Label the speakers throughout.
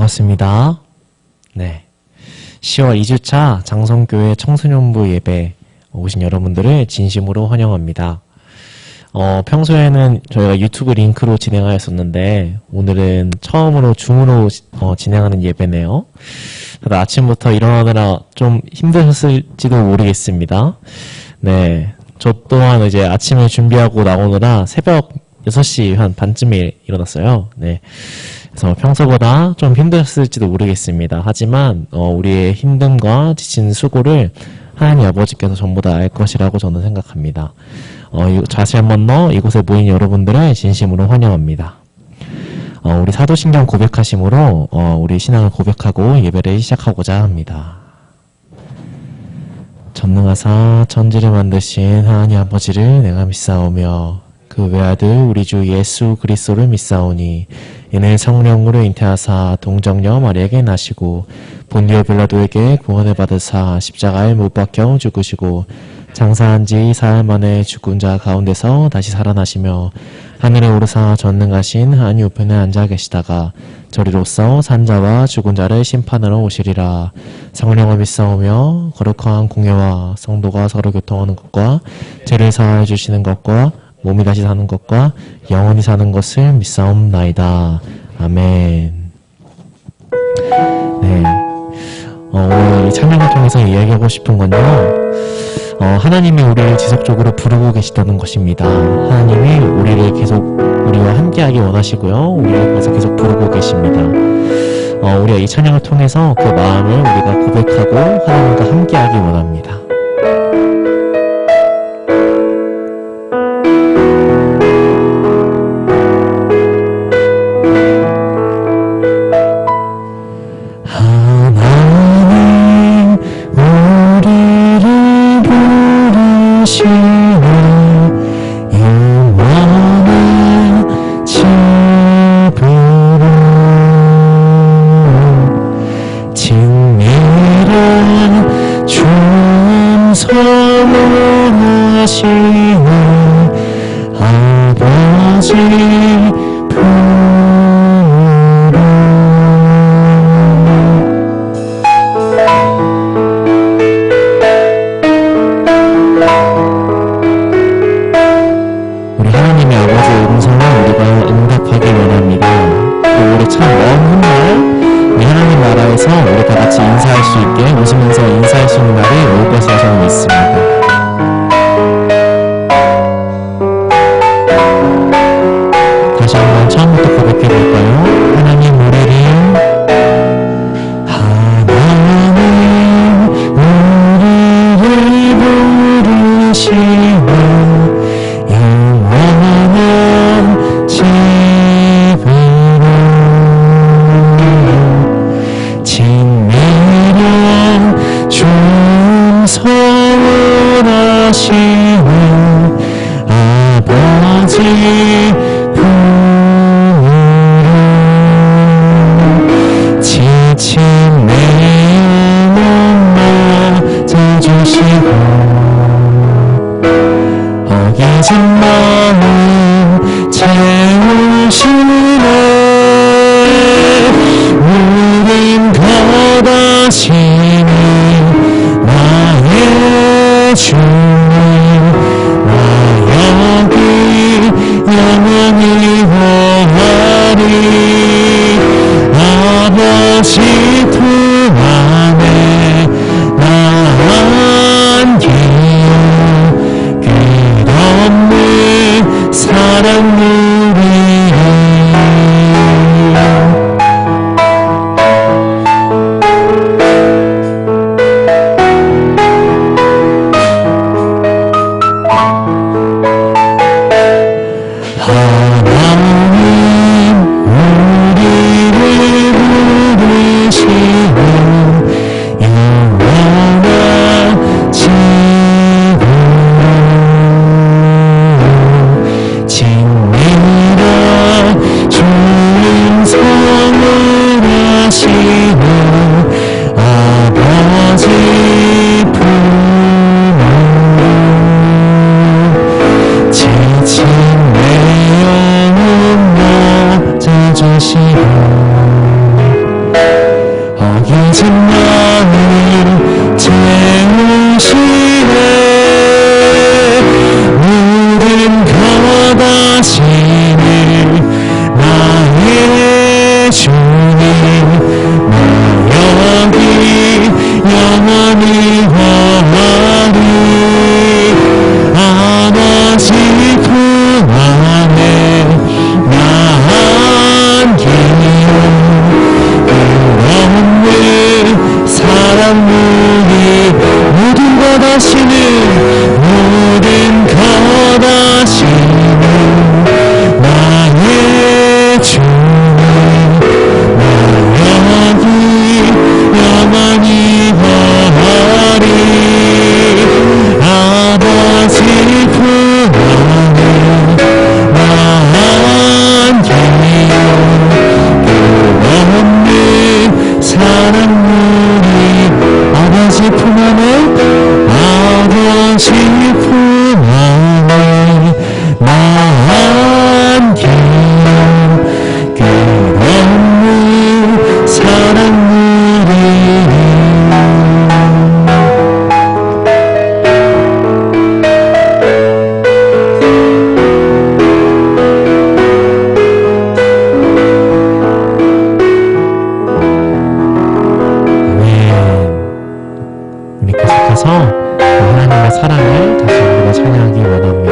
Speaker 1: 반갑습니다. 네. 10월 2주차 장성교회 청소년부 예배 오신 여러분들을 진심으로 환영합니다. 평소에는 저희가 유튜브 링크로 진행하였었는데 오늘은 처음으로 줌으로 진행하는 예배네요. 다들 아침부터 일어나느라 좀 힘드셨을지도 모르겠습니다. 네. 저 또한 이제 아침을 준비하고 나오느라 새벽 6시 한 반쯤에 일어났어요. 네. 그래서 평소보다 좀 힘드셨을지도 모르겠습니다. 하지만 우리의 힘듦과 지친 수고를 하나님 아버지께서 전부 다 알 것이라고 저는 생각합니다. 다시 한번 이곳에 모인 여러분들을 진심으로 환영합니다. 우리 사도신경 고백하심으로 우리 신앙을 고백하고 예배를 시작하고자 합니다. 전능하사 천지를 만드신 하나님 아버지를 내가 믿사오며 그 외아들 우리 주 예수 그리스도를 믿사오니 이는 성령으로 잉태하사 동정녀 마리아에게 나시고 본디오 빌라도에게 구원을 받으사 십자가에 못 박혀 죽으시고 장사한 지 사흘 만에 죽은 자 가운데서 다시 살아나시며 하늘에 오르사 전능하신 하나님 우편에 앉아 계시다가 저리로서 산자와 죽은 자를 심판하러 오시리라. 성령을 믿사오며 거룩한 공예와 성도가 서로 교통하는 것과 죄를 사하여 주시는 것과 몸이 다시 사는 것과 영원히 사는 것을 믿사옵나이다. 아멘. 네. 오늘 이 찬양을 통해서 이야기하고 싶은 건요. 하나님이 우리를 지속적으로 부르고 계시다는 것입니다. 하나님이 우리를 계속 우리와 함께하기 원하시고요. 우리를 계속 부르고 계십니다. 우리가 이 찬양을 통해서 그 마음을 우리가 고백하고 하나님과 함께하기 원합니다. 마음 채우시네. 우린 거다시니 나의 주님, 나 여기 영원히 거하리. 아버지 품 안에 나 안기요. 끝없는 사랑 누리리. 하나님 우리를 부르시는 영원한 친구, 진리라 좋은 성을 하시는 아버지 품에 지친 내 영혼 낮아주시고 어기진 마음 채우시네. 우린 거다시니 나의 주님, 나 여기 영원히 거하리. 아버지 품 안에 나 안기요. 끝없는 사랑 누리. 모든 거다시는 나의 주님, 나 여기 영원히 거하리. 아버지 품 안에 나 안기요. 끝없는 사랑 누리. 아버지 품 안에, 아버지 품 안에 나 안기요. 끝없는 사랑 누리리. 우리 계속해서 하나님의 사랑을 다시 한번 찬양하기 원합니다.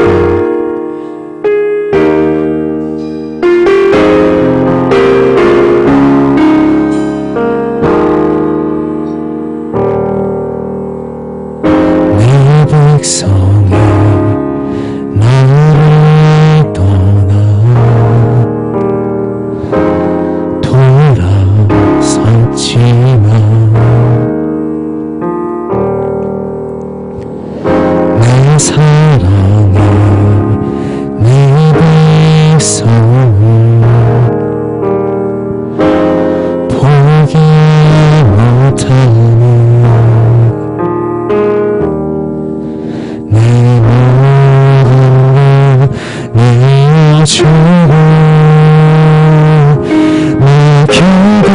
Speaker 1: 내 백성이 나를 떠나 돌아섰지만 내 사랑이 내 백성을 포기 못하는 내 모든 걸 내어주고 내 길들을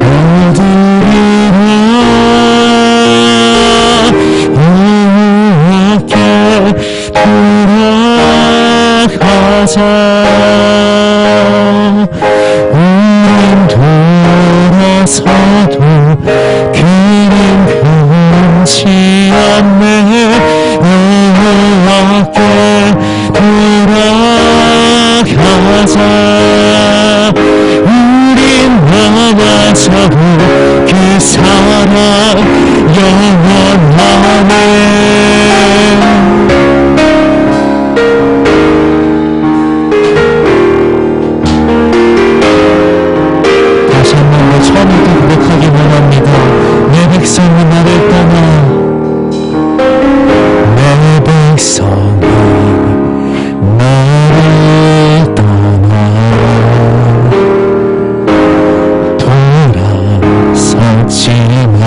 Speaker 1: 얻으리라. 여호와께 돌아가자. 우린 돌아서도 그는 변치 않네. 여호와께 돌아가자. 우린 만나서도 그 사랑 영원하네. 다시 한번 처음부터 고백하기 원합니다. 내 백성이 나를 떠나, 내 백성이 나를 떠나 돌아섰지만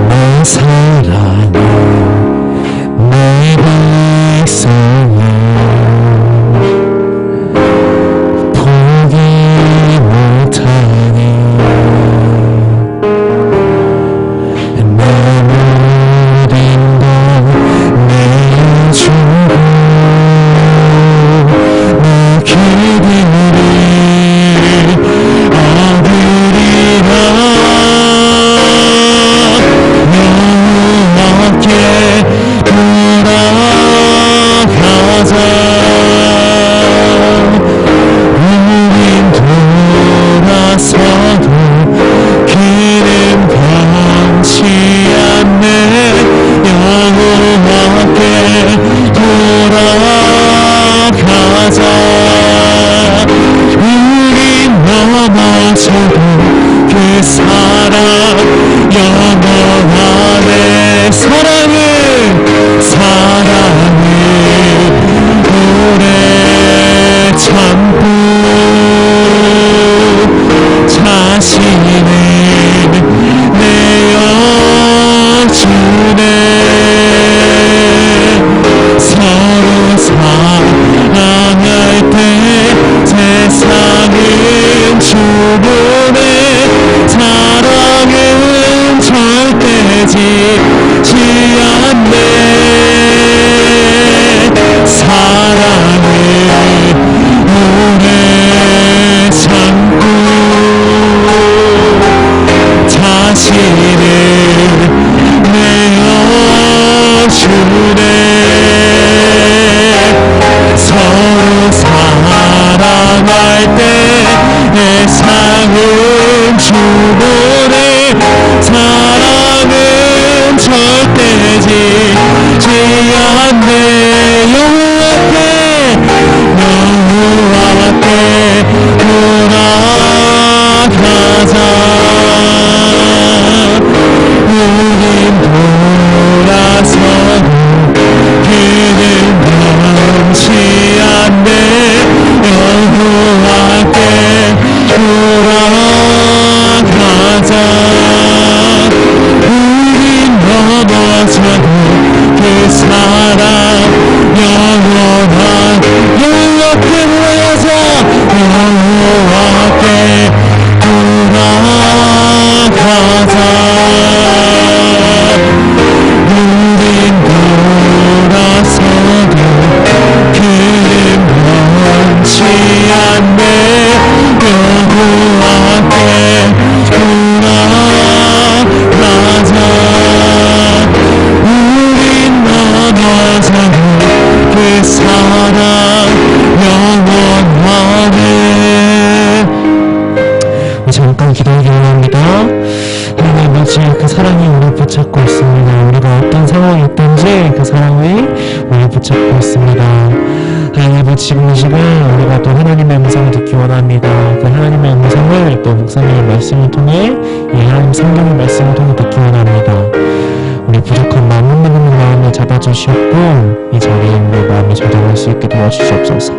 Speaker 1: 내 않네. 여호와께 돌아가자. 우린 넘어져도 그 사랑 영원하네. 사랑을 오래 참고 자신을 내어주네. 서로 사랑할 때 세상은 주문해. 사랑은 절대 지지 않네. 사랑을 오래 참고 자신을 내어주네. 서로 사랑할 때 세상은 주문해. 사랑은 절대 지지 않네. 여호와께 돌아가자. 우린 돌아서도 그는 변치 않네. 여호와께 돌아가자. 우린 넘어져도 그 사랑 영원한. 여호와께 돌아가자. 여호와께 돌아가자. 우린 돌아서도 그는 변치 않네. 여호와께 돌아가자. 우린 넘어져도 그 사랑 영원하네. 잠깐 기도하기로 합니다. 하나님 아버지, 그 사랑이 우리를 붙잡고 있습니다. 우리가 어떤 상황이 있든지 그 사랑이 우리를 붙잡고 있습니다. 하나님 아버지, 지금 이 시간 우리가 또 하나님의 음성을 듣기 원합니다. 그 하나님의 음성을 또 목사님의 말씀을 통해, 이 하나님 성경의 말씀을 통해 듣기 원합니다. 우리 부족한 마음, 흔들리는 마음을 잡아주시옵고 이 자리에 우리 마음이 저장할 수 있게 도와주시옵소서.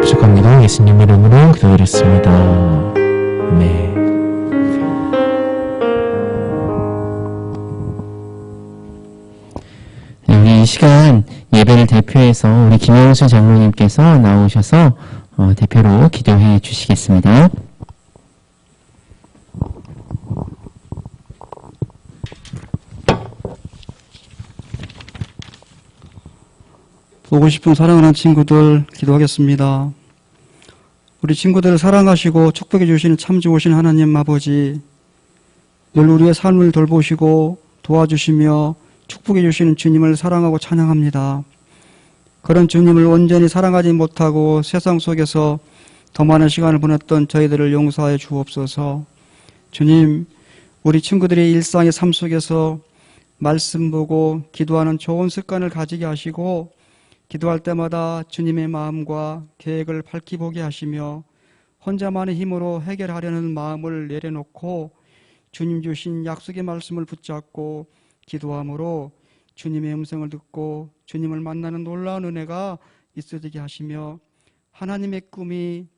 Speaker 1: 부족합니다. 예수님 이름으로 기도드렸습니다. 네.
Speaker 2: 우리 이 시간 예배를 대표해서 우리 김영수 장로님께서 나오셔서 대표로 기도해 주시겠습니다.
Speaker 3: 보고 싶은 사랑하는 친구들 기도하겠습니다. 우리 친구들을 사랑하시고 축복해 주시는 참 좋으신 하나님 아버지, 늘 우리의 삶을 돌보시고 도와주시며 축복해 주시는 주님을 사랑하고 찬양합니다. 그런 주님을 온전히 사랑하지 못하고 세상 속에서 더 많은 시간을 보냈던 저희들을 용서하여 주옵소서. 주님, 우리 친구들의 일상의 삶 속에서 말씀 보고 기도하는 좋은 습관을 가지게 하시고 기도할 때마다 주님의 마음과 계획을 밝히 보게 하시며 혼자만의 힘으로 해결하려는 마음을 내려놓고 주님 주신 약속의 말씀을 붙잡고 기도함으로 주님의 음성을 듣고 주님을 만나는 놀라운 은혜가 있어지게 하시며 하나님의 꿈이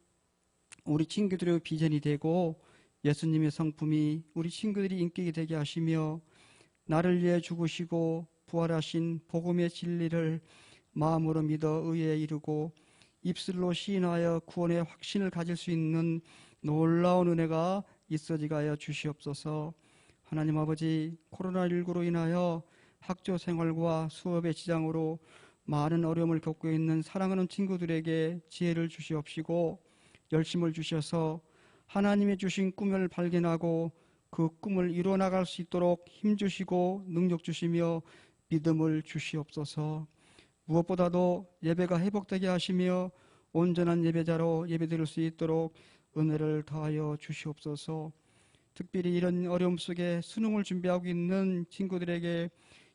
Speaker 3: 우리 친구들의 비전이 되고 예수님의 성품이 우리 친구들이 인격이 되게 하시며 나를 위해 죽으시고 부활하신 복음의 진리를 마음으로 믿어 의에 이르고 입술로 시인하여 구원의 확신을 가질 수 있는 놀라운 은혜가 있어지게 하여 주시옵소서. 하나님 아버지, 코로나19로 인하여 학교 생활과 수업의 지장으로 많은 어려움을 겪고 있는 사랑하는 친구들에게 지혜를 주시옵시고 열심을 주셔서 하나님이 주신 꿈을 발견하고 그 꿈을 이루어 나갈 수 있도록 힘주시고 능력 주시며 믿음을 주시옵소서. 무엇보다도 예배가 회복되게 하시며 온전한 예배자로 예배드릴 수 있도록 은혜를 더하여 주시옵소서. 특별히 이런 어려움 속에 수능을 준비하고 있는 친구들에게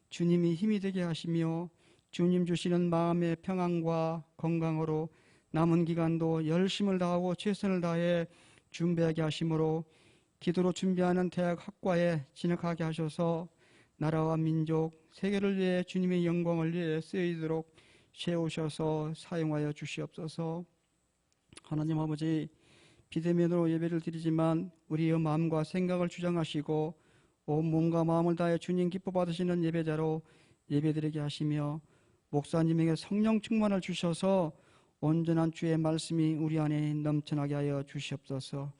Speaker 3: 주님이 힘이 되게 하시며 주님 주시는 마음의 평안과 건강으로 남은 기간도 열심을 다하고 최선을 다해 준비하게 하심으로 기도로 준비하는 대학 학과에 진학하게 하셔서 나라와 민족, 세계를 위해 주님의 영광을 위해 쓰이도록 세우셔서 사용하여 주시옵소서. 하나님 아버지, 비대면으로 예배를 드리지만 우리의 마음과 생각을 주장하시고 온 몸과 마음을 다해 주님 기뻐 받으시는 예배자로 예배드리게 하시며 목사님에게 성령 충만을 주셔서 온전한 주의 말씀이 우리 안에 넘쳐나게 하여 주시옵소서.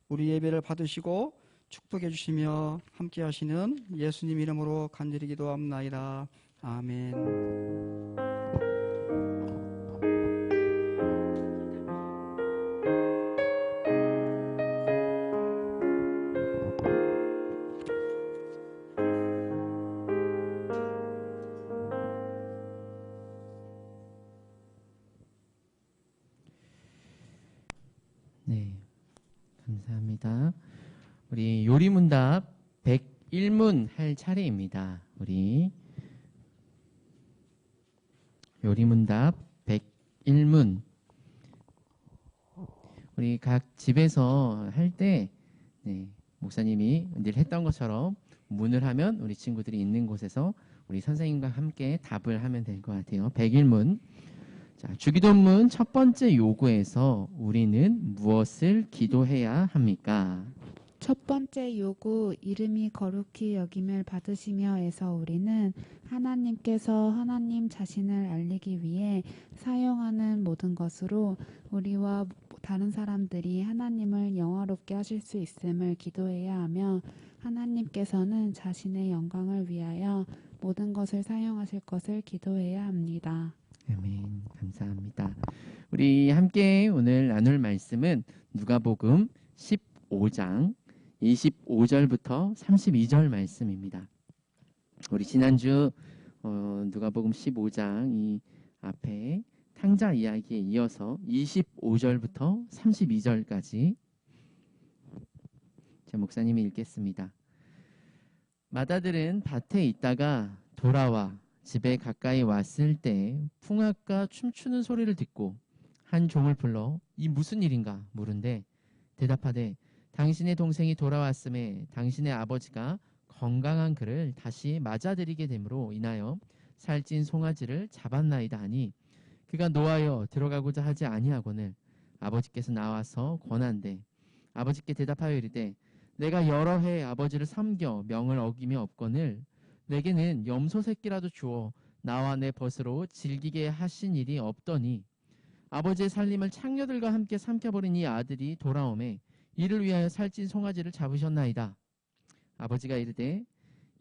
Speaker 3: 우리 예배를 받으시고 축복해 주시며 함께 하시는 예수님 이름으로 간절히 기도합나이다. 아멘.
Speaker 2: 네, 감사합니다. 우리 요리문답 101문 할 차례입니다. 우리 요리문답 101문. 우리 각 집에서 할 때, 네, 목사님이 늘 했던 것처럼 문을 하면 우리 친구들이 있는 곳에서 우리 선생님과 함께 답을 하면 될 것 같아요. 101문. 자, 주기도문 첫 번째 요구에서 우리는 무엇을 기도해야 합니까?
Speaker 4: 첫 번째 요구, 이름이 거룩히 여김을 받으시며에서 우리는 하나님께서 하나님 자신을 알리기 위해 사용하는 모든 것으로 우리와 다른 사람들이 하나님을 영화롭게 하실 수 있음을 기도해야 하며, 하나님께서는 자신의 영광을 위하여 모든 것을 사용하실 것을 기도해야 합니다.
Speaker 2: 아멘. 감사합니다. 우리 함께 오늘 나눌 말씀은 누가복음 15장 25절부터 32절 말씀입니다. 우리 지난주 누가복음 15장 이 앞에 탕자 이야기에 이어서 25절부터 32절까지 제 목사님이 읽겠습니다. 마다들은 밭에 있다가 돌아와 집에 가까이 왔을 때 풍악과 춤추는 소리를 듣고 한 종을 불러 이 무슨 일인가 물은데 대답하되 당신의 동생이 돌아왔음에 당신의 아버지가 건강한 그를 다시 맞아들이게 됨으로 인하여 살찐 송아지를 잡았나이다 하니 그가 노하여 들어가고자 하지 아니하거늘 아버지께서 나와서 권한대 아버지께 대답하여 이르되 내가 여러 해 아버지를 섬겨 명을 어기며 없거늘 내게는 염소 새끼라도 주어 나와 내 벗으로 즐기게 하신 일이 없더니 아버지의 살림을 창녀들과 함께 삼켜버린 이 아들이 돌아오매 이를 위하여 살찐 송아지를 잡으셨나이다. 아버지가 이르되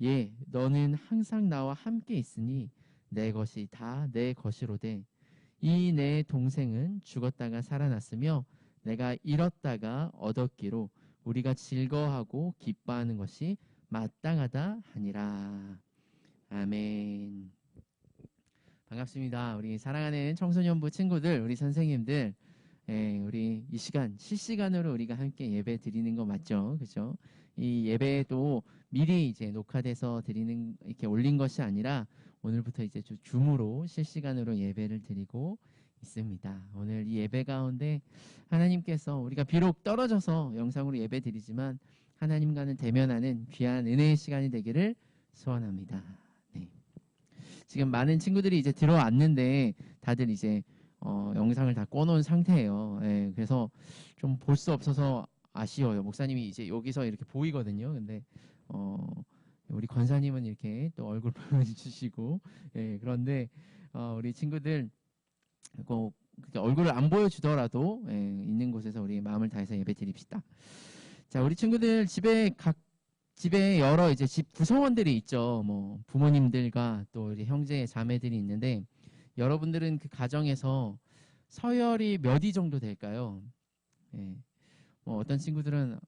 Speaker 2: 예 너는 항상 나와 함께 있으니 내 것이 다 내 것이로되 이 내 동생은 죽었다가 살아났으며 내가 잃었다가 얻었기로 우리가 즐거워하고 기뻐하는 것이 마땅하다 하니라. 아멘. 반갑습니다. 우리 사랑하는 청소년부 친구들, 우리 선생님들, 우리 이 시간 실시간으로 우리가 함께 예배 드리는 거 맞죠? 그죠? 이 예배도 미리 이제 녹화돼서 드리는 이렇게 올린 것이 아니라 오늘부터 이제 줌으로 실시간으로 예배를 드리고 있습니다. 오늘 이 예배 가운데 하나님께서 우리가 비록 떨어져서 영상으로 예배 드리지만 하나님과는 대면하는 귀한 은혜의 시간이 되기를 소원합니다. 네. 지금 많은 친구들이 이제 들어왔는데 다들 이제 영상을 다 꺼놓은 상태예요. 예, 그래서 좀 볼 수 없어서 아쉬워요. 목사님이 이제 여기서 이렇게 보이거든요. 근데 우리 권사님은 이렇게 또 얼굴 보여주시고, 예, 그런데 우리 친구들 꼭 얼굴을 안 보여주더라도 있는 곳에서 우리 마음을 다해서 예배 드립시다. 자, 우리 친구들 집에 여러 이제 집 구성원들이 있죠. 뭐 부모님들과 또 우리 형제 자매들이 있는데 여러분들은 그 가정에서 서열이 몇 위 정도 될까요? 예. 뭐 어떤 친구들은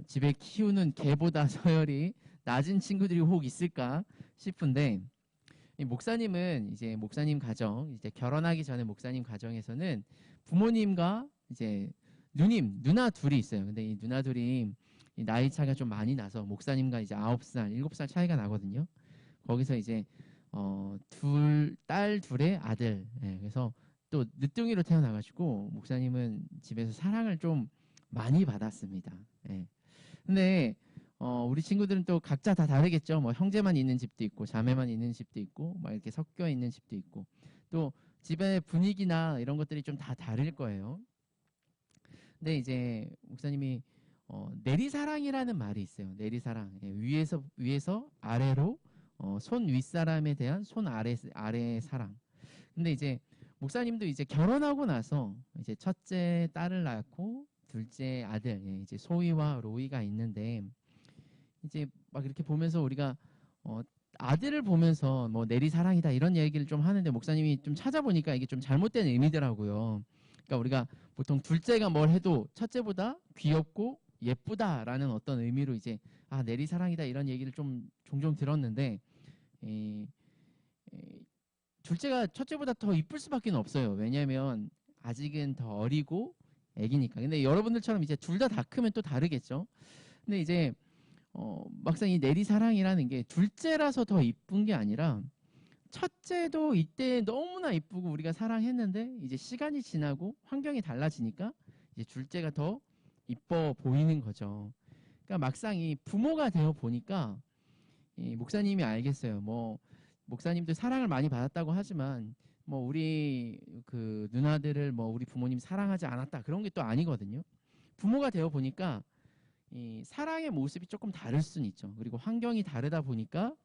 Speaker 2: 집에 키우는 개보다 서열이 낮은 친구들이 혹 있을까 싶은데 이 목사님은 이제 목사님 가정 이제 결혼하기 전에 목사님 가정에서는 부모님과 이제 누나 둘이 있어요. 근데 이 누나 둘이 이 나이 차가 좀 많이 나서 목사님과 이제 9살, 7살 차이가 나거든요. 거기서 이제 딸 둘의 아들. 예, 그래서 또 늦둥이로 태어나가지고 목사님은 집에서 사랑을 좀 많이 받았습니다. 예. 근데 우리 친구들은 또 각자 다 다르겠죠. 뭐 형제만 있는 집도 있고 자매만 있는 집도 있고 막 이렇게 섞여 있는 집도 있고 또 집의 분위기나 이런 것들이 좀 다 다를 거예요. 근데 이제 목사님이 내리사랑이라는 말이 있어요. 내리사랑. 예, 위에서 아래로 손 윗사람에 대한 손 아래 사랑. 근데 이제 목사님도 이제 결혼하고 나서 이제 첫째 딸을 낳고 둘째 아들, 예, 이제 소희와 로이가 있는데 이제 막 이렇게 보면서 우리가 아들을 보면서 뭐 내리사랑이다 이런 얘기를 좀 하는데 목사님이 좀 찾아보니까 이게 좀 잘못된 의미더라고요. 그러니까 우리가 보통 둘째가 뭘 해도 첫째보다 귀엽고 예쁘다라는 어떤 의미로 이제 내리사랑이다 이런 얘기를 좀 종종 들었는데 둘째가 첫째보다 더 이쁠 수밖에 없어요. 왜냐하면 아직은 더 어리고 애기니까. 근데 여러분들처럼 이제 둘 다 크면 또 다르겠죠. 근데 이제 막상 이 내리사랑이라는 게 둘째라서 더 이쁜 게 아니라 첫째도 이때 너무나 이쁘고 우리가 사랑했는데 이제 시간이 지나고 환경이 달라지니까 이제 둘째가 더 이뻐 보이는 거죠. 그러니까 막상 이 부모가 되어 보니까 이 목사님이 알겠어요. 뭐 목사님도 사랑을 많이 받았다고 하지만 뭐 우리 그 누나들을 뭐 우리 부모님 사랑하지 않았다 그런 게 또 아니거든요. 부모가 되어 보니까 이 사랑의 모습이 조금 다를 수는 있죠. 그리고 환경이 다르다 보니까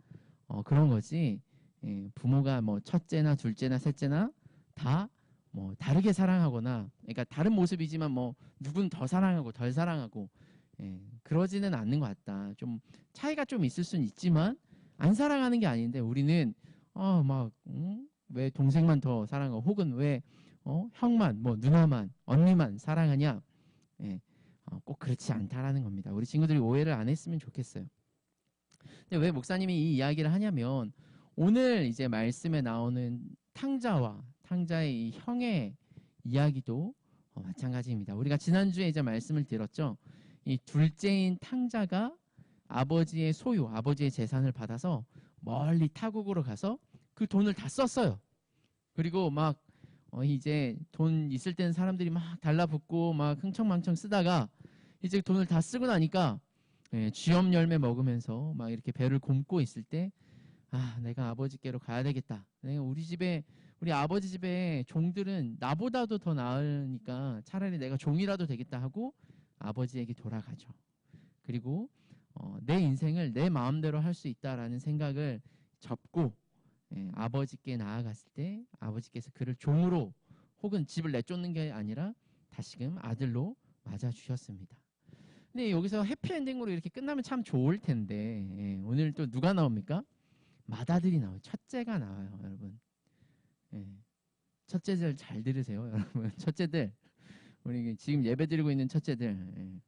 Speaker 2: 그런 거지. 예, 부모가 뭐 첫째나 둘째나 셋째나 다 뭐 다르게 사랑하거나, 그러니까 다른 모습이지만 뭐 누군 더 사랑하고 덜 사랑하고, 예, 그러지는 않는 것 같다. 좀 차이가 좀 있을 수는 있지만 안 사랑하는 게 아닌데 우리는 왜 동생만 더 사랑하고 혹은 왜 형만 뭐 누나만 언니만 사랑하냐? 예, 꼭 그렇지 않다라는 겁니다. 우리 친구들이 오해를 안 했으면 좋겠어요. 근데 왜 목사님이 이 이야기를 하냐면 오늘 이제 말씀에 나오는 탕자의 이 형의 이야기도 마찬가지입니다. 우리가 지난주에 이제 말씀을 들었죠. 이 둘째인 탕자가 아버지의 소유, 아버지의 재산을 받아서 멀리 타국으로 가서 그 돈을 다 썼어요. 그리고 막 이제 돈 있을 때는 사람들이 막 달라붙고 막 흥청망청 쓰다가 이제 돈을 다 쓰고 나니까 쥐엄 열매 먹으면서 막 이렇게 배를 곪고 있을 때 내가 아버지께로 가야 되겠다. 내가 우리 아버지 집에 종들은 나보다도 더 나으니까 차라리 내가 종이라도 되겠다 하고 아버지에게 돌아가죠. 그리고 내 인생을 내 마음대로 할 수 있다라는 생각을 접고 아버지께 나아갔을 때 아버지께서 그를 종으로 혹은 집을 내쫓는 게 아니라 다시금 아들로 맞아주셨습니다. 근데 여기서 해피엔딩으로 이렇게 끝나면 참 좋을 텐데 오늘 또 누가 나옵니까? 맏아들이 나와요. 첫째가 나와요, 여러분. 첫째들 잘 들으세요, 여러분. 첫째들, 우리 지금 예배 드리고 있는 첫째들.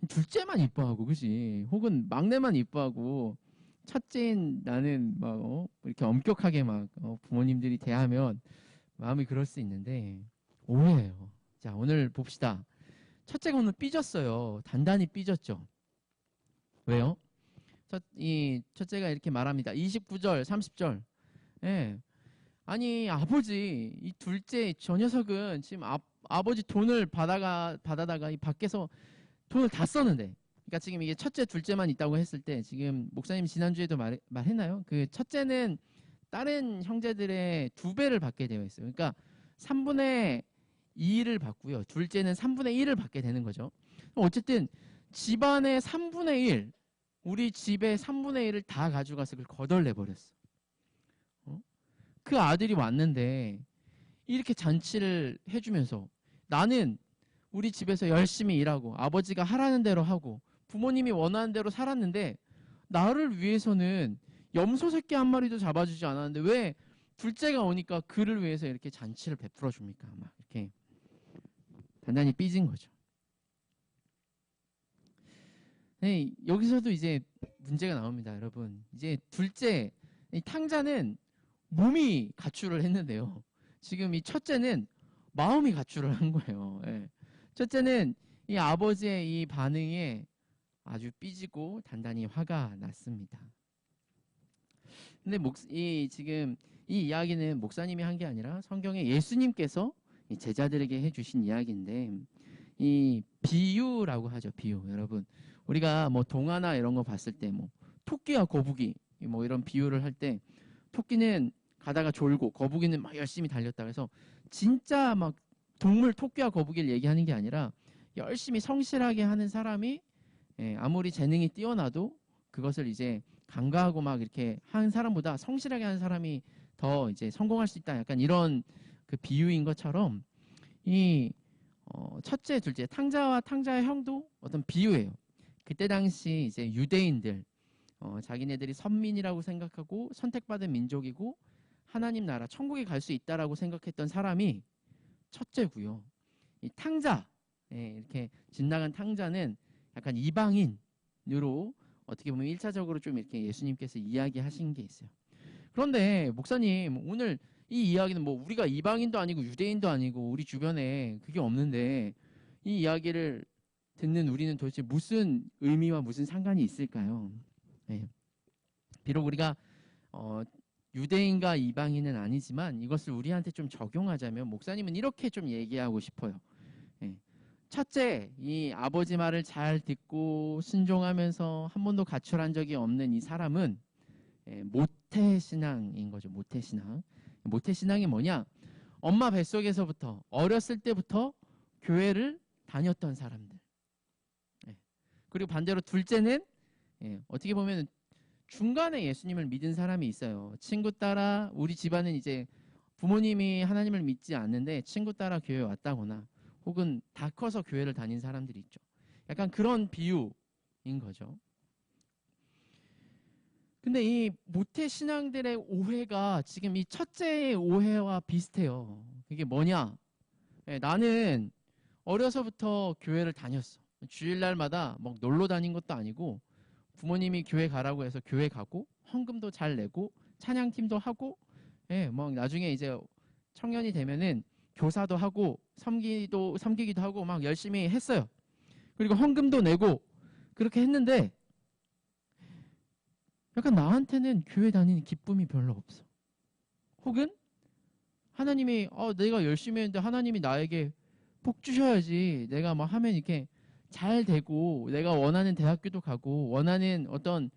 Speaker 2: 둘째만 이뻐하고, 그지? 혹은 막내만 이뻐하고, 첫째인 나는 막 이렇게 엄격하게 막 부모님들이 대하면 마음이 그럴 수 있는데 오해예요. 자, 오늘 봅시다. 첫째가 오늘 삐졌어요. 단단히 삐졌죠. 왜요? 첫째가 이렇게 말합니다. 29절, 30절. 예. 아니, 아버지, 이 둘째, 저 녀석은 지금 아버지 돈을 받아다가 이 밖에서 돈을 다 썼는데. 그러니까 지금 이게 첫째, 둘째만 있다고 했을 때, 지금 목사님 지난주에도 말했나요? 그 첫째는 다른 형제들의 2배를 받게 되어 있어요. 그러니까 3분의 2를 받고요. 둘째는 3분의 1을 받게 되는 거죠. 어쨌든 집안의 3분의 1, 우리 집의 3분의 1을 다 가져가서 그걸 거덜내버렸어. 그 아들이 왔는데 이렇게 잔치를 해주면서 나는 우리 집에서 열심히 일하고 아버지가 하라는 대로 하고 부모님이 원하는 대로 살았는데 나를 위해서는 염소 새끼 한 마리도 잡아주지 않았는데 왜 둘째가 오니까 그를 위해서 이렇게 잔치를 베풀어 줍니까? 막 이렇게 단단히 삐진 거죠. 네, 여기서도 이제 문제가 나옵니다, 여러분. 이제 둘째, 이 탕자는 몸이 가출을 했는데요. 지금 이 첫째는 마음이 가출을 한 거예요. 예. 첫째는 이 아버지의 이 반응에 아주 삐지고 단단히 화가 났습니다. 근데 지금 이 이야기는 목사님이 한 게 아니라 성경에 예수님께서 이 제자들에게 해주신 이야기인데, 이 비유라고 하죠. 비유. 여러분, 우리가 뭐 동화나 이런 거 봤을 때 뭐 토끼와 거북이 뭐 이런 비유를 할 때, 토끼는 가다가 졸고 거북이는 막 열심히 달렸다. 그래서 진짜 막 동물 토끼와 거북이를 얘기하는 게 아니라 열심히 성실하게 하는 사람이 아무리 재능이 뛰어나도 그것을 이제 간과하고 막 이렇게 한 사람보다 성실하게 하는 사람이 더 이제 성공할 수 있다. 약간 이런 그 비유인 것처럼 이 첫째, 둘째, 탕자와 탕자의 형도 어떤 비유예요. 그때 당시 이제 유대인들, 자기네들이 선민이라고 생각하고 선택받은 민족이고 하나님 나라 천국에 갈 수 있다라고 생각했던 사람이 첫째고요. 이 탕자, 이렇게 빗나간 탕자는 약간 이방인으로 어떻게 보면 1차적으로 좀 이렇게 예수님께서 이야기하신 게 있어요. 그런데 목사님, 오늘 이 이야기는 뭐 우리가 이방인도 아니고 유대인도 아니고 우리 주변에 그게 없는데 이 이야기를 듣는 우리는 도대체 무슨 의미와 무슨 상관이 있을까요? 비록 우리가 유대인과 이방인은 아니지만 이것을 우리한테 좀 적용하자면 목사님은 이렇게 좀 얘기하고 싶어요. 첫째, 이 아버지 말을 잘 듣고 순종하면서 한 번도 가출한 적이 없는 이 사람은 모태신앙인 거죠. 모태신앙. 모태신앙이 뭐냐? 엄마 뱃속에서부터 어렸을 때부터 교회를 다녔던 사람들. 그리고 반대로 둘째는 어떻게 보면 중간에 예수님을 믿은 사람이 있어요. 친구 따라 우리 집안은 이제 부모님이 하나님을 믿지 않는데 친구 따라 교회에 왔다거나 혹은 다 커서 교회를 다닌 사람들이 있죠. 약간 그런 비유인 거죠. 근데 이 모태신앙들의 오해가 지금 이 첫째의 오해와 비슷해요. 그게 뭐냐? 나는 어려서부터 교회를 다녔어. 주일날마다 막 놀러 다닌 것도 아니고 부모님이 교회 가라고 해서 교회 가고 헌금도 잘 내고 찬양팀도 하고 막 나중에 이제 청년이 되면은 교사도 하고 섬기기도 하고 막 열심히 했어요. 그리고 헌금도 내고 그렇게 했는데 약간 나한테는 교회 다니는 기쁨이 별로 없어. 혹은 하나님이 내가 열심히 했는데 하나님이 나에게 복 주셔야지. 내가 막 하면 이렇게 잘 되고 내가 원하는 대학교도 가고 원하는 어떤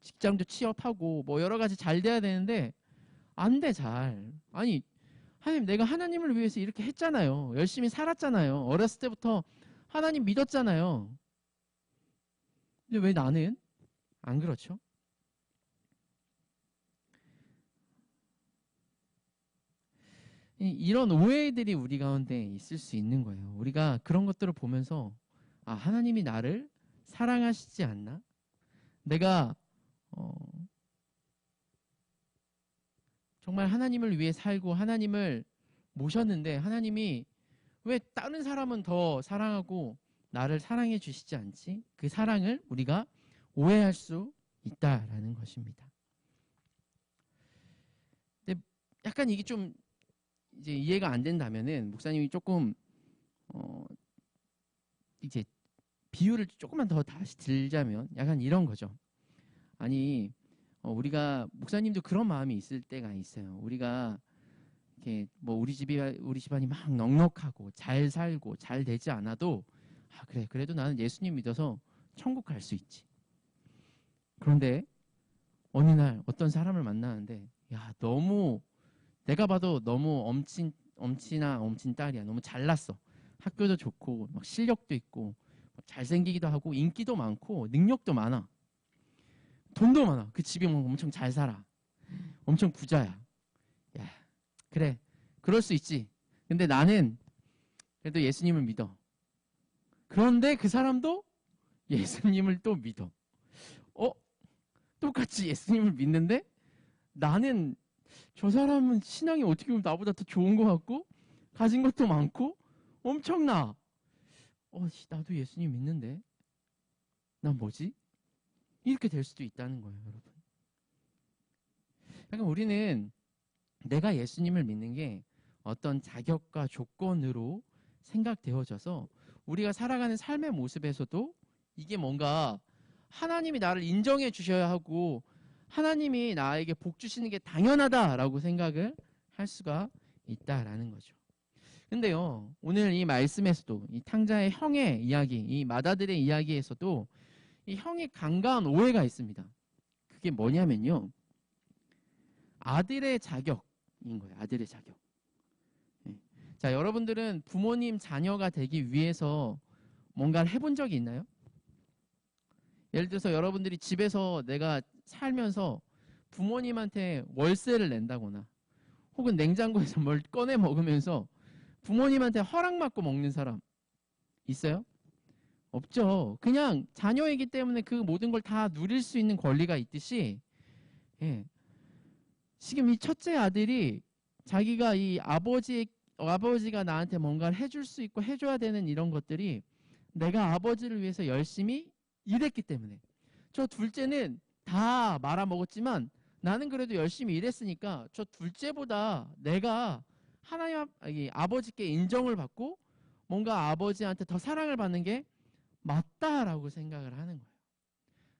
Speaker 2: 직장도 취업하고 뭐 여러 가지 잘 돼야 되는데 안 돼 잘. 아니 하나님, 내가 하나님을 위해서 이렇게 했잖아요. 열심히 살았잖아요. 어렸을 때부터 하나님 믿었잖아요. 근데 왜 나는 안 그렇죠? 이런 오해들이 우리 가운데 있을 수 있는 거예요. 우리가 그런 것들을 보면서 하나님이 나를 사랑하시지 않나? 내가 정말 하나님을 위해 살고 하나님을 모셨는데 하나님이 왜 다른 사람은 더 사랑하고 나를 사랑해 주시지 않지? 그 사랑을 우리가 오해할 수 있다라는 것입니다. 근데 약간 이게 좀 이제 이해가 안 된다면은 목사님이 조금 이제 비유를 조금만 더 다시 들자면 약간 이런 거죠. 아니 우리가 목사님도 그런 마음이 있을 때가 있어요. 우리가 이렇게 뭐 우리 집안이 막 넉넉하고 잘 살고 잘 되지 않아도 그래도 나는 예수님 믿어서 천국 갈 수 있지. 그런데 어느 날 어떤 사람을 만나는데 너무 내가 봐도 너무 엄친아 엄친 딸이야. 너무 잘났어. 학교도 좋고 막 실력도 있고 잘생기기도 하고 인기도 많고 능력도 많아. 돈도 많아. 그 집이 엄청 잘 살아. 엄청 부자야. 그래. 그럴 수 있지. 근데 나는 그래도 예수님을 믿어. 그런데 그 사람도 예수님을 또 믿어. 똑같이 예수님을 믿는데 나는 저 사람은 신앙이 어떻게 보면 나보다 더 좋은 것 같고 가진 것도 많고 엄청나. 나도 예수님 믿는데 난 뭐지? 이렇게 될 수도 있다는 거예요, 여러분. 그러니까 우리는 내가 예수님을 믿는 게 어떤 자격과 조건으로 생각되어져서 우리가 살아가는 삶의 모습에서도 이게 뭔가 하나님이 나를 인정해 주셔야 하고 하나님이 나에게 복 주시는 게 당연하다라고 생각을 할 수가 있다라는 거죠. 근데요, 오늘 이 말씀에서도 이 탕자의 형의 이야기, 이 마다들의 이야기에서도 이 형의 간과한 오해가 있습니다. 그게 뭐냐면요, 아들의 자격인 거예요. 아들의 자격. 예. 자, 여러분들은 부모님 자녀가 되기 위해서 뭔가를 해본 적이 있나요? 예를 들어서 여러분들이 집에서 내가 살면서 부모님한테 월세를 낸다거나 혹은 냉장고에서 뭘 꺼내 먹으면서 부모님한테 허락받고 먹는 사람 있어요? 없죠. 그냥 자녀이기 때문에 그 모든 걸 다 누릴 수 있는 권리가 있듯이, 예. 지금 이 첫째 아들이 자기가 이 아버지가 나한테 뭔가를 해줄 수 있고 해줘야 되는 이런 것들이 내가 아버지를 위해서 열심히 일했기 때문에, 저 둘째는 다 말아먹었지만 나는 그래도 열심히 일했으니까 저 둘째보다 내가 아버지께 인정을 받고 뭔가 아버지한테 더 사랑을 받는 게 맞다라고 생각을 하는 거예요.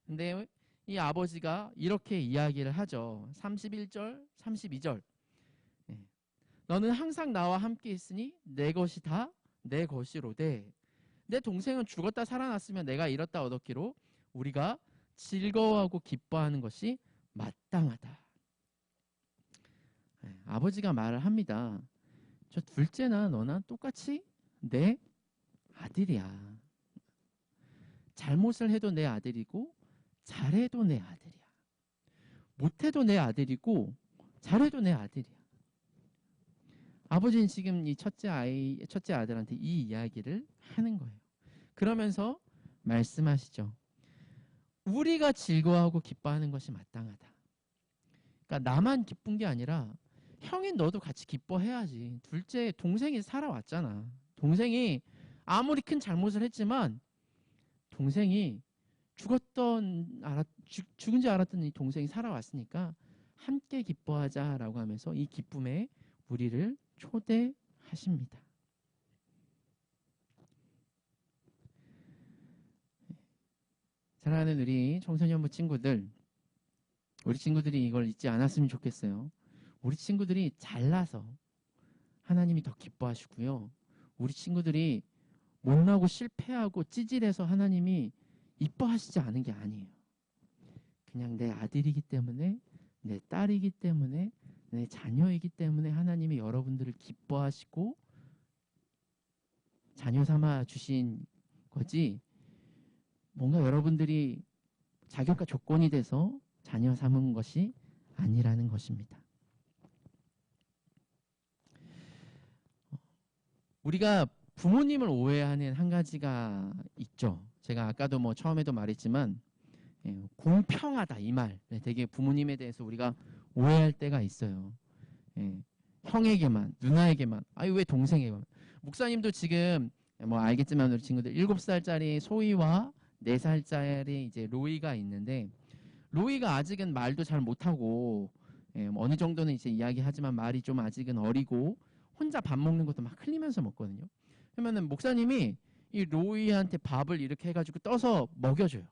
Speaker 2: 근데 이 아버지가 이렇게 이야기를 하죠. 31절, 32절. 예. 너는 항상 나와 함께 있으니 내 것이 다 내 것이로되 내 동생은 죽었다 살아났으면 내가 잃었다 얻었기로 우리가 즐거워하고 기뻐하는 것이 마땅하다. 예. 아버지가 말을 합니다. 저 둘째나 너나 똑같이 내 아들이야. 잘못을 해도 내 아들이고 잘해도 내 아들이야. 못해도 내 아들이고 잘해도 내 아들이야. 아버지는 지금 이 첫째 아들한테 이 이야기를 하는 거예요. 그러면서 말씀하시죠. 우리가 즐거워하고 기뻐하는 것이 마땅하다. 그러니까 나만 기쁜 게 아니라 형인 너도 같이 기뻐해야지. 둘째 동생이 살아왔잖아. 동생이 아무리 큰 잘못을 했지만 동생이 죽은 줄 알았던 이 동생이 살아왔으니까 함께 기뻐하자라고 하면서 이 기쁨에 우리를 초대하십니다. 사랑하는 우리 청소년부 친구들, 우리 친구들이 이걸 잊지 않았으면 좋겠어요. 우리 친구들이 잘나서 하나님이 더 기뻐하시고요. 우리 친구들이 못나고 실패하고 찌질해서 하나님이 이뻐하시지 않은 게 아니에요. 그냥 내 아들이기 때문에, 내 딸이기 때문에, 내 자녀이기 때문에 하나님이 여러분들을 기뻐하시고 자녀 삼아 주신 거지, 뭔가 여러분들이 자격과 조건이 돼서 자녀 삼은 것이 아니라는 것입니다. 우리가 부모님을 오해하는 한 가지가 있죠. 제가 아까도 처음에도 말했지만 공평하다 이 말, 되게 부모님에 대해서 우리가 오해할 때가 있어요. 형에게만, 누나에게만, 아니 왜 동생에게만. 목사님도 지금 알겠지만 우리 친구들 7살짜리 소희와 4살짜리 이제 로이가 있는데, 로이가 아직은 말도 잘 못하고 어느 정도는 이제 이야기하지만 말이 좀 아직은 어리고 혼자 밥 먹는 것도 막 흘리면서 먹거든요. 그러면은 목사님이 이 로이한테 밥을 이렇게 해가지고 떠서 먹여줘요.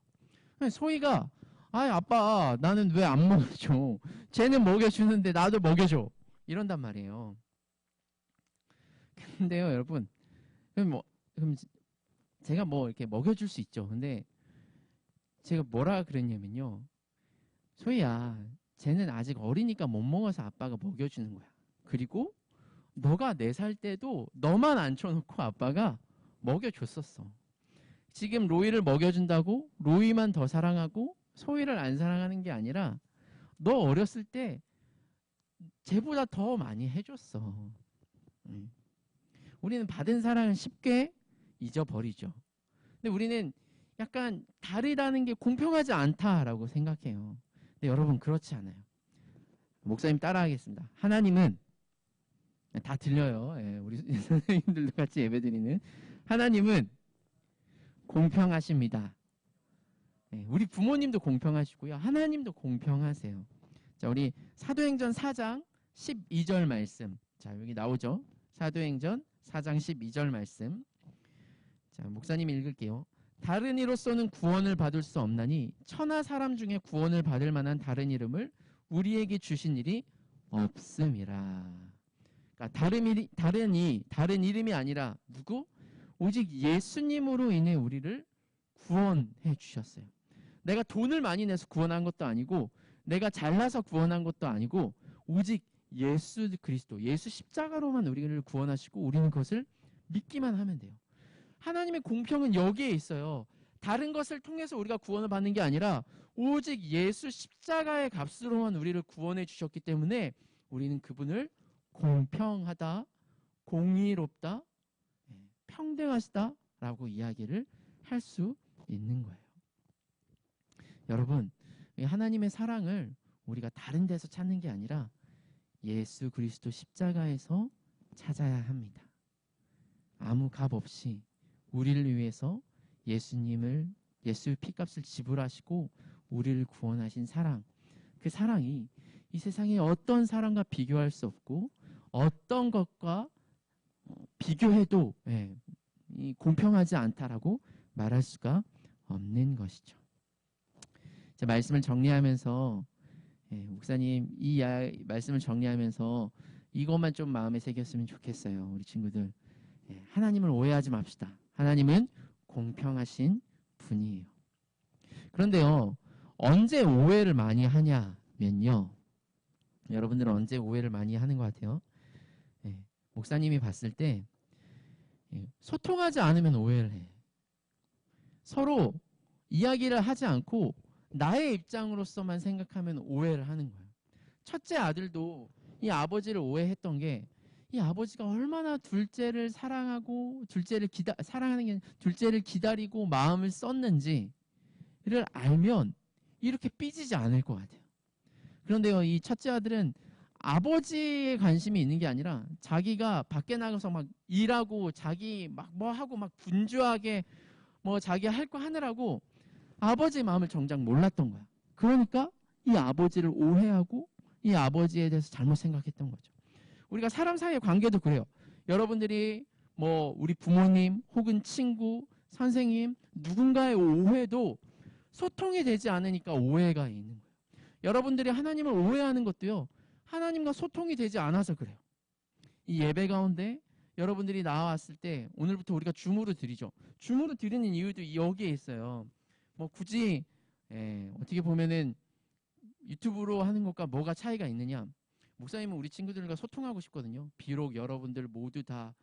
Speaker 2: 소희가 아빠 나는 왜 안 먹여줘? 쟤는 먹여주는데 나도 먹여줘. 이런단 말이에요. 근데요 여러분, 그럼 제가 이렇게 먹여줄 수 있죠. 근데 제가 뭐라 그랬냐면요, 소희야, 쟤는 아직 어리니까 못 먹어서 아빠가 먹여주는 거야. 그리고 너가 4살 때도 너만 앉혀놓고 아빠가 먹여줬었어. 지금 로이를 먹여준다고 로이만 더 사랑하고 소희를 안 사랑하는 게 아니라 너 어렸을 때 쟤보다 더 많이 해줬어. 우리는 받은 사랑을 쉽게 잊어버리죠. 근데 우리는 약간 다르다는 게 공평하지 않다라고 생각해요. 근데 여러분 그렇지 않아요. 목사님 따라하겠습니다. 하나님은 다 들려요. 우리 선생님들도 같이 예배드리는 하나님은 공평하십니다. 우리 부모님도 공평하시고요. 하나님도 공평하세요. 자, 우리 사도행전 4장 12절 말씀. 자, 여기 나오죠. 사도행전 4장 12절 말씀. 자, 목사님 읽을게요. 다른 이로서는 구원을 받을 수 없나니 천하 사람 중에 구원을 받을 만한 다른 이름을 우리에게 주신 일이 없음이라. 그러니까 다른 이름이 아니라 누구? 오직 예수님으로 인해 우리를 구원해 주셨어요. 내가 돈을 많이 내서 구원한 것도 아니고 내가 잘나서 구원한 것도 아니고 오직 예수 그리스도, 예수 십자가로만 우리를 구원하시고 우리는 그것을 믿기만 하면 돼요. 하나님의 공평은 여기에 있어요. 다른 것을 통해서 우리가 구원을 받는 게 아니라 오직 예수 십자가의 값으로만 우리를 구원해 주셨기 때문에 우리는 그분을 공평하다, 공의롭다, 평등하시다라고 이야기를 할 수 있는 거예요. 여러분, 하나님의 사랑을 우리가 다른 데서 찾는 게 아니라 예수 그리스도 십자가에서 찾아야 합니다. 아무 값 없이 우리를 위해서 예수의 피값을 지불하시고 우리를 구원하신 사랑, 그 사랑이 이 세상의 어떤 사랑과 비교할 수 없고 어떤 것과 비교해도 공평하지 않다라고 말할 수가 없는 것이죠. 자, 말씀을 정리하면서 목사님 이 말씀을 정리하면서 이것만 좀 마음에 새겼으면 좋겠어요. 우리 친구들, 하나님을 오해하지 맙시다. 하나님은 공평하신 분이에요. 그런데요, 언제 오해를 많이 하냐면요, 여러분들은 언제 오해를 많이 하는 것 같아요? 목사님이 봤을 때 소통하지 않으면 오해를 해. 서로 이야기를 하지 않고 나의 입장으로서만 생각하면 오해를 하는 거예요. 첫째 아들도 이 아버지를 오해했던 게 이 아버지가 얼마나 둘째를 사랑하고 사랑하는 게 둘째를 기다리고 마음을 썼는지를 알면 이렇게 삐지지 않을 것 같아요. 그런데요, 이 첫째 아들은 아버지의 관심이 있는 게 아니라 자기가 밖에 나가서 막 일하고 자기 막 뭐 하고 막 분주하게 뭐 자기 할 거 하느라고 아버지의 마음을 정작 몰랐던 거야. 그러니까 이 아버지를 오해하고 이 아버지에 대해서 잘못 생각했던 거죠. 우리가 사람 사이의 관계도 그래요. 여러분들이 뭐 우리 부모님 혹은 친구, 선생님 누군가의 오해도 소통이 되지 않으니까 오해가 있는 거예요. 여러분들이 하나님을 오해하는 것도요, 하나님과 소통이 되지 않아서 그래요. 이 예배 가운데 여러분들이 나왔을 때 오늘부터 우리가 줌으로 드리죠. 줌으로 드리는 이유도 여기에 있어요. 뭐 굳이 어떻게 보면은 유튜브로 하는 것과 뭐가 차이가 있느냐. 목사님은 우리 친구들과 소통하고 싶거든요. 비록 여러분들 모두 다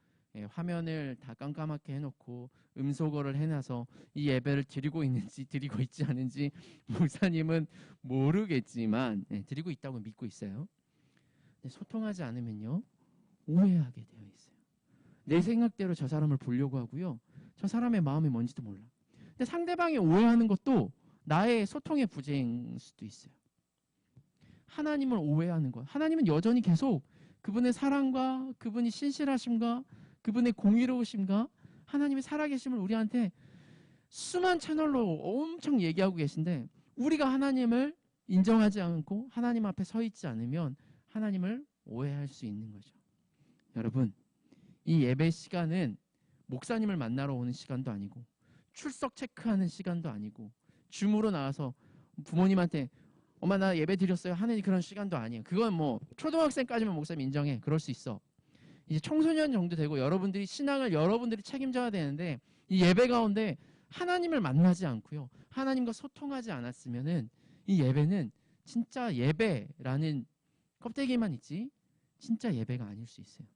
Speaker 2: 화면을 다 깜깜하게 해놓고 음소거를 해놔서 이 예배를 드리고 있는지 드리고 있지 않은지 목사님은 모르겠지만 드리고 있다고 믿고 있어요. 근데 소통하지 않으면요, 오해하게 되어 있어요. 내 생각대로 저 사람을 보려고 하고요, 저 사람의 마음이 뭔지도 몰라. 근데 상대방이 오해하는 것도 나의 소통의 부재인 수도 있어요. 하나님을 오해하는 것. 하나님은 여전히 계속 그분의 사랑과 그분이 신실하심과 그분의 공의로우심과 하나님의 살아계심을 우리한테 수만 채널로 엄청 얘기하고 계신데 우리가 하나님을 인정하지 않고 하나님 앞에 서 있지 않으면 하나님을 오해할 수 있는 거죠. 여러분, 이 예배 시간은 목사님을 만나러 오는 시간도 아니고 출석 체크하는 시간도 아니고 줌으로 나와서 부모님한테 엄마 나 예배 드렸어요 하는 그런 시간도 아니에요. 그건 뭐 초등학생까지만 목사님 인정해. 그럴 수 있어. 이제 청소년 정도 되고 여러분들이 신앙을 여러분들이 책임져야 되는데 이 예배 가운데 하나님을 만나지 않고요, 하나님과 소통하지 않았으면은 이 예배는 진짜 예배라는 껍데기만 있지 진짜 예배가 아닐 수 있어요.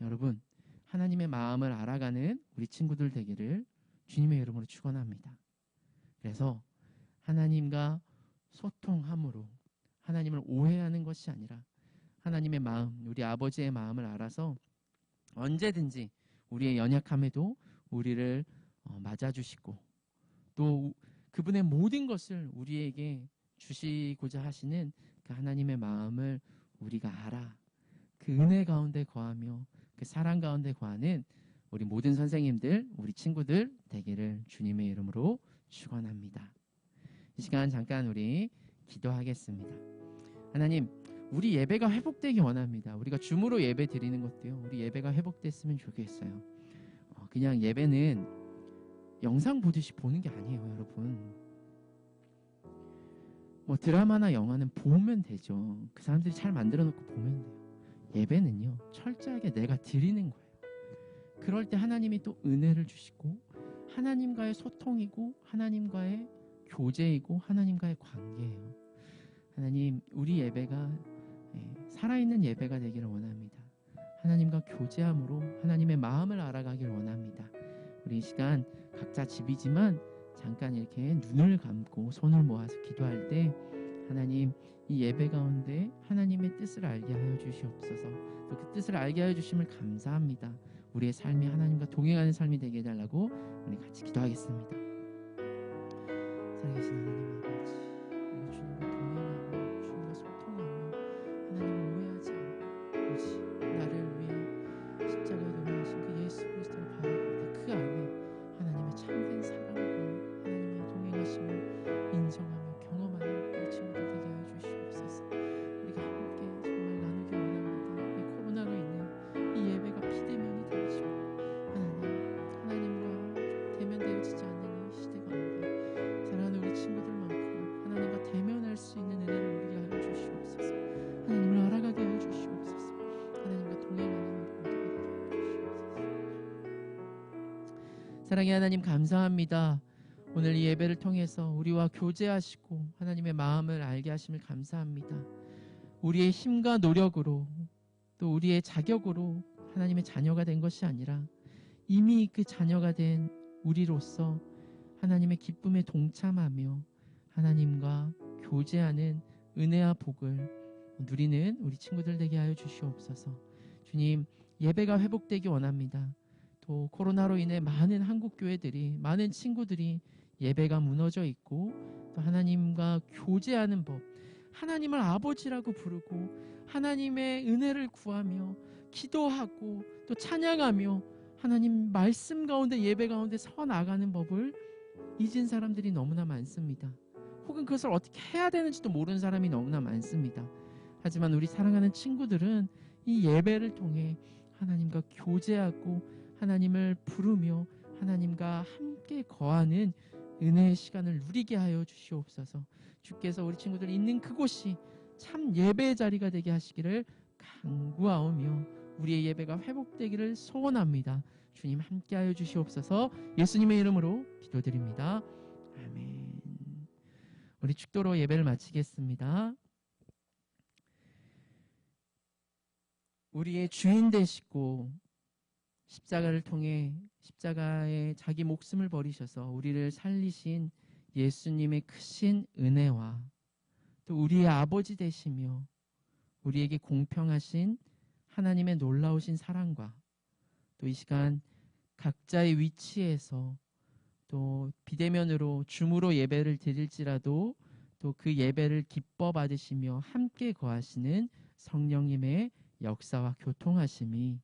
Speaker 2: 여러분, 하나님의 마음을 알아가는 우리 친구들 되기를 주님의 이름으로 축원합니다. 그래서 하나님과 소통함으로 하나님을 오해하는 것이 아니라 하나님의 마음, 우리 아버지의 마음을 알아서 언제든지 우리의 연약함에도 우리를 맞아주시고 또 그분의 모든 것을 우리에게 주시고자 하시는 그 하나님의 마음을 우리가 알아 그 은혜 가운데 거하며 그 사랑 가운데 거하는 우리 모든 선생님들, 우리 친구들 되기를 주님의 이름으로 축원합니다. 이 시간 잠깐 우리 기도하겠습니다. 하나님, 우리 예배가 회복되기 원합니다. 우리가 줌으로 예배 드리는 것도요, 우리 예배가 회복됐으면 좋겠어요. 그냥 예배는 영상 보듯이 보는 게 아니에요, 여러분. 뭐 드라마나 영화는 보면 되죠. 그 사람들이 잘 만들어 놓고 보면 돼요. 예배는요, 철저하게 내가 드리는 거예요. 그럴 때 하나님이 또 은혜를 주시고 하나님과의 소통이고 하나님과의 교제이고 하나님과의 관계예요. 하나님, 우리 예배가 살아있는 예배가 되기를 원합니다. 하나님과 교제함으로 하나님의 마음을 알아가길 원합니다. 우리 이 시간 각자 집이지만 잠깐 이렇게 눈을 감고 손을 모아서 기도할 때 하나님, 이 예배 가운데 하나님의 뜻을 알게 하여 주시옵소서. 또 그 뜻을 알게 하여 주심을 감사합니다. 우리의 삶이 하나님과 동행하는 삶이 되게 해달라고 우리 같이 기도하겠습니다. 살아계신 하나님 아버지, 우리가 주님과 동행하고 주님과 소통하며 하나님을 오해하지 않고 오직 나를 위해 십자가에 돌아가신 그 예수 그리스도를 바라볼 때 그 안에 하나님의 참된 사랑과 하나님의 동행하심을 인정하며 경험하는 우리 친구들 되게 하여 주시옵소서. 우리가 함께 정말 나누기 원합니다. 이 코로나로 인해 이 예배가 비대면이 되지만 하나님과 대면되어지지 않는 이 시대 가운데 사랑하는 우리 친구들만큼 하나님과 대면할 수 있는 은혜를 누리게 하여 주시옵소서. 하나님을 알아가게 하여 주시옵소서. 하나님과 동행하는 우리 모두가 되게 하여 주시옵소서. 사랑의 하나님, 감사합니다. 오늘 이 예배를 통해서 우리와 교제하시고 하나님의 마음을 알게 하심을 감사합니다. 우리의 힘과 노력으로 또 우리의 자격으로 하나님의 자녀가 된 것이 아니라 이미 그 자녀가 된 우리로서 하나님의 기쁨에 동참하며 하나님과 교제하는 은혜와 복을 누리는 우리 친구들 되게 하여 주시옵소서. 주님, 예배가 회복되기 원합니다. 또 코로나로 인해 많은 한국 교회들이, 많은 친구들이 예배가 무너져 있고 또 하나님과 교제하는 법, 하나님을 아버지라고 부르고 하나님의 은혜를 구하며 기도하고 또 찬양하며 하나님 말씀 가운데 예배 가운데 서 나가는 법을 잊은 사람들이 너무나 많습니다. 혹은 그것을 어떻게 해야 되는지도 모르는 사람이 너무나 많습니다. 하지만 우리 사랑하는 친구들은 이 예배를 통해 하나님과 교제하고 하나님을 부르며 하나님과 함께 거하는 은혜의 시간을 누리게 하여 주시옵소서. 주께서 우리 친구들 있는 그곳이 참 예배의 자리가 되게 하시기를 간구하오며 우리의 예배가 회복되기를 소원합니다. 주님 함께하여 주시옵소서. 예수님의 이름으로 기도드립니다. 아멘. 우리 축도로 예배를 마치겠습니다. 우리의 주인 되시고 십자가를 통해 십자가에 자기 목숨을 버리셔서 우리를 살리신 예수님의 크신 은혜와 또 우리의 아버지 되시며 우리에게 공평하신 하나님의 놀라우신 사랑과 또 이 시간 각자의 위치에서 또 비대면으로 줌으로 예배를 드릴지라도 또 그 예배를 기뻐 받으시며 함께 거하시는 성령님의 역사와 교통하심이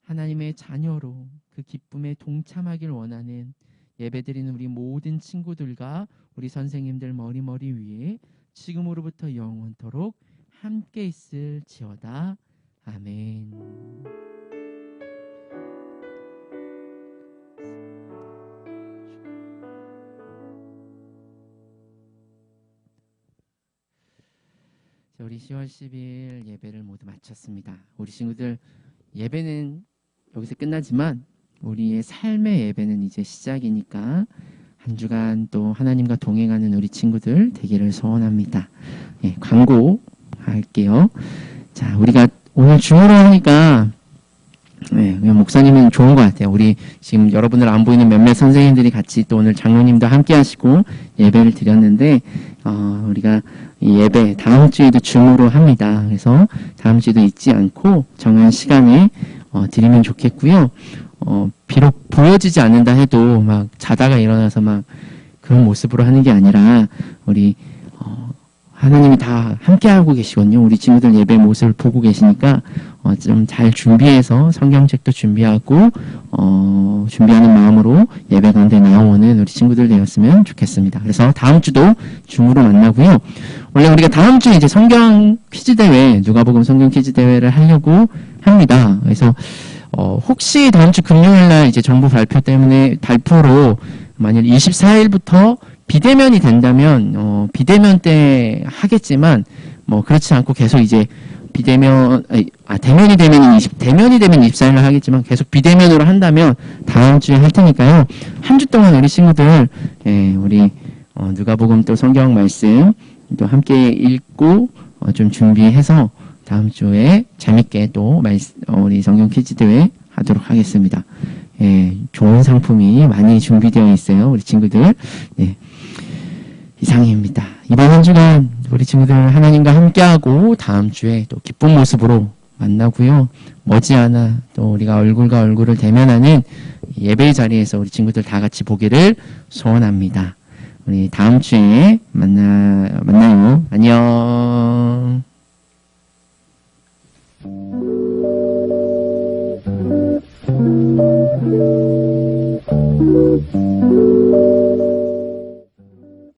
Speaker 2: 하나님의 자녀로 그 기쁨에 동참하길 원하는 예배드리는 우리 모든 친구들과 우리 선생님들 머리 위에 지금으로부터 영원토록 함께 있을지어다. 아멘. 자, 우리 10월 10일 예배를 모두 마쳤습니다. 우리 친구들 예배는 여기서 끝나지만 우리의 삶의 예배는 이제 시작이니까 한 주간 또 하나님과 동행하는 우리 친구들 되기를 소원합니다. 예, 광고할게요. 자, 우리가 오늘 줌으로 하니까 목사님은 좋은 것 같아요. 우리 지금 여러분들 안 보이는 몇몇 선생님들이 같이 또 오늘 장로님도 함께 하시고 예배를 드렸는데 우리가 이 예배 다음 주에도 줌으로 합니다. 그래서 다음 주에도 잊지 않고 정한 시간에 드리면 좋겠고요. 비록 보여지지 않는다 해도 막 자다가 일어나서 막 그런 모습으로 하는 게 아니라 우리 하나님이 다 함께하고 계시거든요. 우리 친구들 예배 모습을 보고 계시니까 좀 잘 준비해서 성경책도 준비하고 준비하는 마음으로 예배 가운데 나오는 우리 친구들 되었으면 좋겠습니다. 그래서 다음 주도 줌으로 만나고요. 원래 우리가 다음 주에 이제 성경 퀴즈 대회, 누가복음 성경 퀴즈 대회를 하려고 합니다. 그래서 혹시 다음 주 금요일 날 이제 정부 발표로 만약 24일부터 비대면이 된다면 비대면 때 하겠지만 뭐 그렇지 않고 계속 이제 대면이 되면 24일 날 하겠지만 계속 비대면으로 한다면 다음 주에 할 테니까요. 한 주 동안 우리 친구들 우리 누가복음 또 성경 말씀 또 함께 읽고 좀 준비해서 다음 주에 재밌게 또 우리 성경 퀴즈 대회 하도록 하겠습니다. 좋은 상품이 많이 준비되어 있어요. 우리 친구들. 이상입니다. 이번 한 주간 우리 친구들 하나님과 함께하고 다음 주에 또 기쁜 모습으로 만나고요. 머지않아 또 우리가 얼굴과 얼굴을 대면하는 예배의 자리에서 우리 친구들 다 같이 보기를 소원합니다. 우리 다음 주에 만나요. 안녕.